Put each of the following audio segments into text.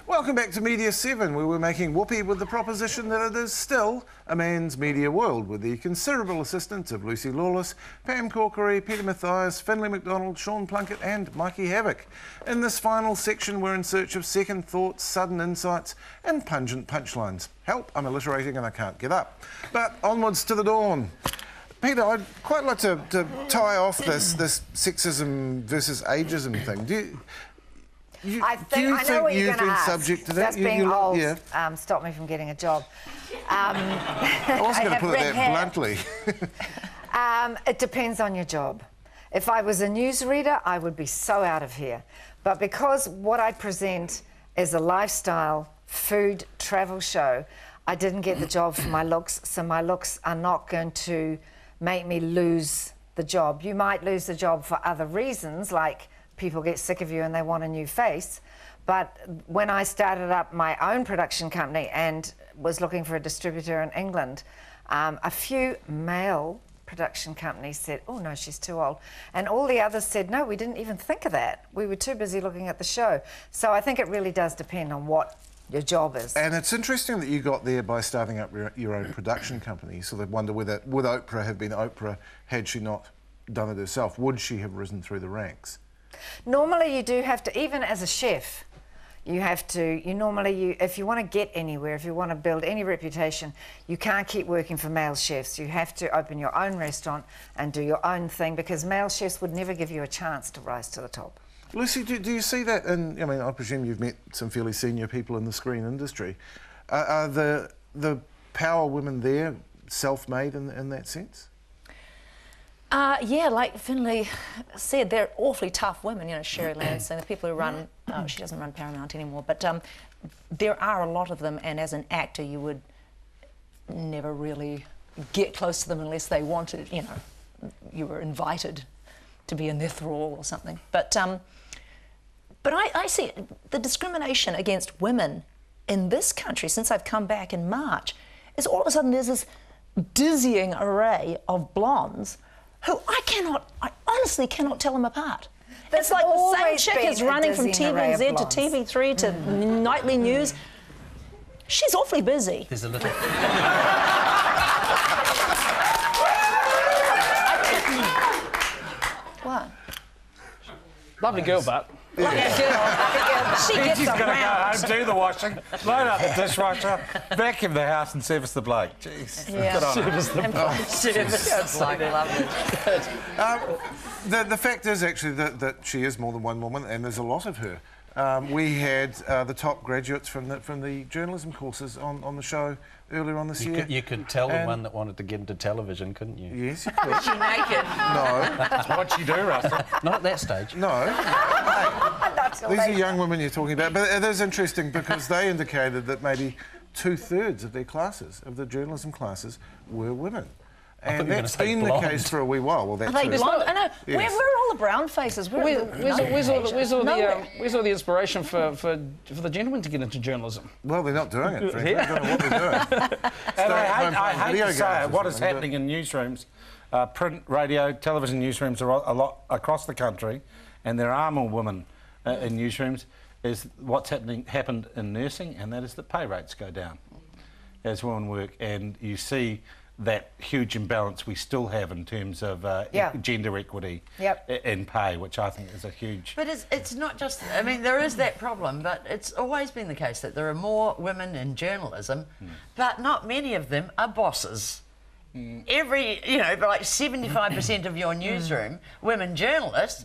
Welcome back to Media7, where we're making whoopee with the proposition that it is still a man's media world, with the considerable assistance of Lucy Lawless, Pam Corkery, Peta Matthias, Finlay, Macdonald, Plunket and Mikey, Havoc. In this final section, we're in search of second thoughts, sudden insights and pungent punchlines. Help, I'm alliterating and I can't get up. But onwards to the dawn. Peter, I'd quite like to tie off this sexism versus ageism thing. I know what you're going to ask. Subject to that? Just being old stopped me from getting a job. I wasn't going to put it that bluntly. It depends on your job. If I was a newsreader, I would be so out of here. But because what I present is a lifestyle, food, travel show, I didn't get the job for my looks, so my looks are not going to make me lose the job. You might lose the job for other reasons, like people get sick of you and they want a new face. But when I started up my own production company and was looking for a distributor in England, a few male production companies said, oh no, she's too old. And all the others said, no, we didn't even think of that. We were too busy looking at the show. So I think it really does depend on what your job is. And it's interesting that you got there by starting up your own production company. So they wonder whether, would Oprah have been Oprah had she not done it herself? Would she have risen through the ranks? Normally you do have to, even as a chef, you have to, if you want to get anywhere, if you want to build any reputation, you can't keep working for male chefs. You have to open your own restaurant and do your own thing, because male chefs would never give you a chance to rise to the top. Lucy, do you see that in, I mean, I presume you've met some fairly senior people in the screen industry. Are the power women there self-made in that sense? Yeah, like Finlay said, they're awfully tough women. You know, Sherry Lansing, the people who run, she doesn't run Paramount anymore, but there are a lot of them, and as an actor you would never really get close to them unless they wanted, you know, you were invited to be in their thrall or something. But I see the discrimination against women in this country since I've come back in March is all of a sudden there's this dizzying array of blondes who I honestly cannot tell them apart. It's like the same chick is running from TVZ to TV3 to nightly news. She's awfully busy. There's a little... What? Lovely girl, but... Lovely girl. She gets She's going to go around. home, do the washing, load up the dishwasher, vacuum the house and service the bloke. Jeez. Yeah. Service the bloke. Service. I love it. The fact is actually that she is more than one woman, and there's a lot of her. We had the top graduates from the journalism courses on the show earlier on this year. You could tell the one that wanted to get into television, couldn't you? Yes, you could. Was she naked? No. That's what you do, Russell. Not at that stage. No. These are young women you're talking about, but it is interesting because they indicated that maybe 2/3 of their classes, of the journalism classes, were women. And that's been the case for a wee while. Well, that's Are they blonde? I know. Yes. Where are all the brown faces? Where's all the inspiration for the gentlemen to get into journalism? Well, they're not doing it, frankly. I don't know what they're doing. And I hate to say it, what is happening in newsrooms, print, radio, television newsrooms are a lot across the country, and there are more women in newsrooms, is what's happened in nursing, and that is that pay rates go down as women work, and you see that huge imbalance we still have in terms of gender equity in pay, which I think is a huge... But it's not just... I mean, there is that problem, but it's always been the case that there are more women in journalism, but not many of them are bosses. Every, you know, like 75% of your newsroom, women journalists,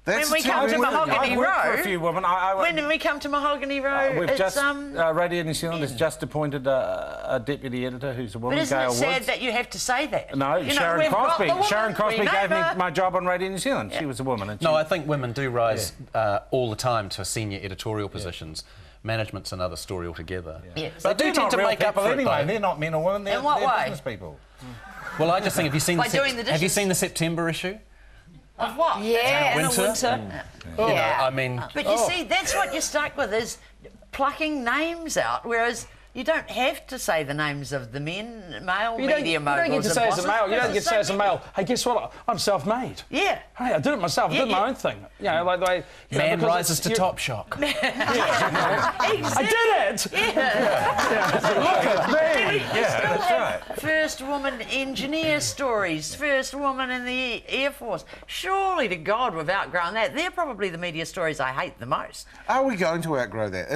when we come to Mahogany Row, a few women. when we come to Mahogany Row, it's Radio New Zealand has just appointed a deputy editor who's a woman, but isn't Gail it sad Woods. that you have to say that? No, you Sharon know, Crosby. Sharon Crosby gave me her. my job on Radio New Zealand. She was a woman. And No, I think women do rise all the time to senior editorial positions. Management's another story altogether. But they do tend to make up for it anyway. They're not men or women. They're business people. Well, I just think, have you seen the September issue? Of what? Yeah, winter. You know, I mean... But you see, that's what you're stuck with, is plucking names out, whereas You don't have to say the names of the men, male media moguls. You don't get to say as a male. You don't get to say as a male. Hey, guess what? I'm self-made. Yeah. Hey, I did it myself. I did my own thing. You know, like the way man rises to top shock. Exactly. I did it. Look at me. That's right. First woman engineer stories, first woman in the Air Force. Surely to God we've outgrown that. They're probably the media stories I hate the most. Are we going to outgrow that?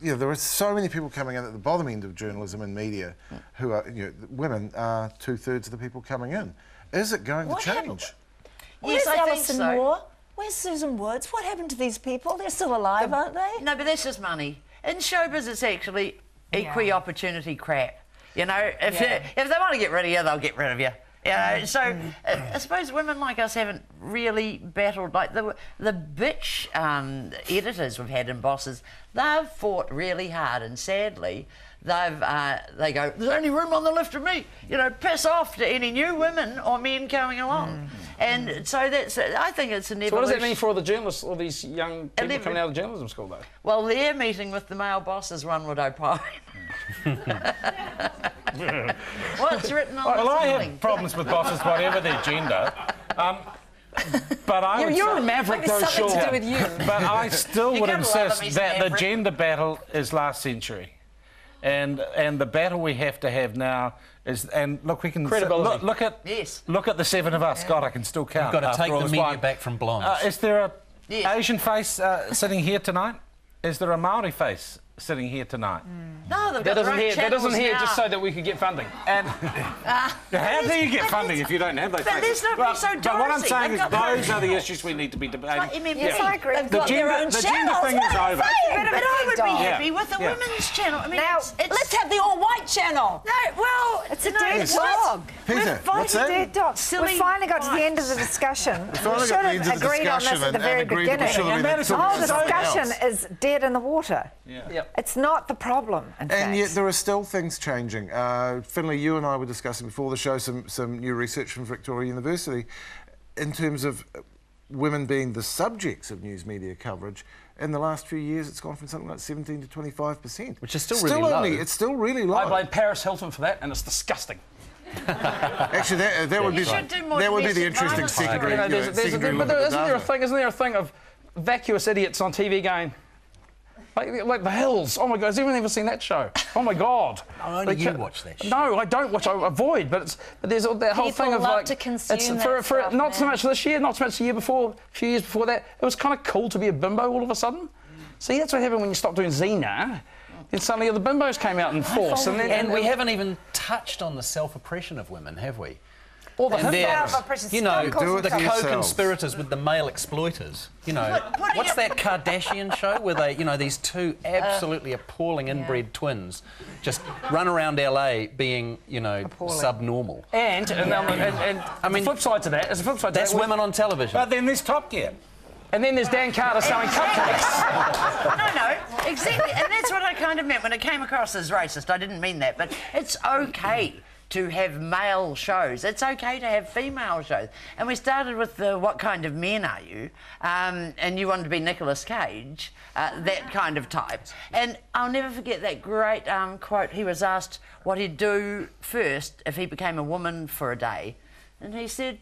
You know, there are so many people coming in at the bottom end of journalism and media who are, you know, women are 2/3 of the people coming in. Is it going to change? Where's Yes, I think Alison so. Moore? Where's Susan Woods? What happened to these people? They're still alive, aren't they? No, but that's just money. In showbiz, it's actually equi-opportunity crap. You know, if they want to get rid of you, they'll get rid of you. You know, so I suppose women like us haven't really battled. Like the bitch editors we've had and bosses, they've fought really hard, and sadly, they go, there's only room on the left of me. You know, piss off to any new women or men coming along. And so that's, I think it's an evolution. So what does that mean for all the journalists, all these young people coming out of journalism school, though? Well, they're meeting with the male bosses, one would opine. What's written on Well, the I ceiling? have problems with bosses, whatever their gender. But I would You're say, a maverick, though, Something sure. to do with you. but I still You would gotta love insist him, he's that an the maverick. gender battle is last century. And the battle we have to have now is, and look, we can Credibility. look at the seven of us. God, I can still count. You've got to after take all the this media wine. back from blondes. Is there a Yes. Asian face sitting here tonight? Is there a Maori face sitting here tonight? No, they've got That their isn't own here. That isn't channels here now. just so that we could get funding. And how do you get funding if you don't have those But faces? let's not be so But what I'm dozy. saying They've is got their those own- are the issues we need to be debating. Like MMP. Yes, I agree. They've got their own the gender channels. thing is over. But I would be happy Yeah. with the Yeah. women's channel. I mean, Now, it's Let's have the all-white channel. no, well, It's a you know, dead what? dog. We're Peter, what's fighting that? Dead dog. silly We finally got to the fights. end of the discussion. We finally should got to the have end of the agreed on this discussion at the and very agreed that we beginning. should have been And that is The whole talking about something discussion else. is dead in the water. Yep. It's not the problem, in fact. And yet there are still things changing. Finlay, you and I were discussing before the show some new research from Victoria University in terms of women being the subjects of news media coverage. In the last few years, it's gone from something like 17 to 25%. Which is still really low. It's still really low. I blame Paris Hilton for that, and it's disgusting. Actually, that would be should do more that would be the domestic interesting violence. secondary. You know, you know, secondary look at the data. isn't there a thing of vacuous idiots on TV going, like The Hills? Oh my God, has anyone ever seen that show? Oh my God! Only you watch that show. No, I don't watch. I avoid. But there's that whole People thing of love like to consume it's that stuff, not so man. much this year, not so much the year before, a few years before that. It was kind of cool to be a bimbo all of a sudden. See, that's what happened when you stopped doing Xena. Then suddenly the bimbos came out in force, And we haven't even touched on the self-oppression of women, have we? all the And they're, Self-oppression. you know, Stop calling the them self. co-conspirators with the male exploiters. You know, what's that Kardashian show where they, you know, these two absolutely appalling inbred twins just run around LA being, you know, subnormal. And I mean, the flip side to that is the flip side to That's that. women on television. But then there's Top Gear. And then there's Dan Carter selling cupcakes. No, exactly. And that's what I kind of meant when it came across as racist. I didn't mean that, but it's okay to have male shows. It's okay to have female shows. And we started with the what kind of men are you? And you wanted to be Nicolas Cage, that kind of type. And I'll never forget that great quote. He was asked what he'd do first if he became a woman for a day. And he said,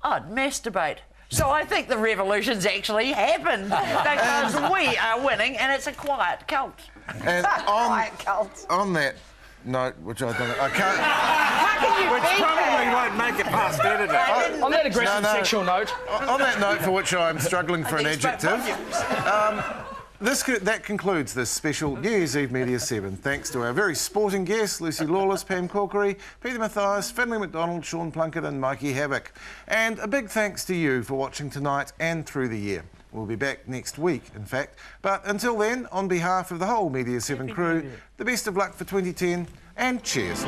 I'd masturbate. So I think the revolution's actually happened because we are winning and it's a quiet cult. And Quiet cult. on that note, which I don't, I can't. How can you Which beat probably that? won't make it past editing. On that aggressive No, no. sexual note. On that note, for which I'm struggling for an adjective, that concludes this special New Year's Eve Media7. Thanks to our very sporting guests, Lucy Lawless, Pam Corkery, Peter Matthias, Finlay Macdonald, Sean Plunket and Mikey Havoc. And a big thanks to you for watching tonight and through the year. We'll be back next week, in fact. But until then, on behalf of the whole Media7 crew, the best of luck for 2010 and cheers.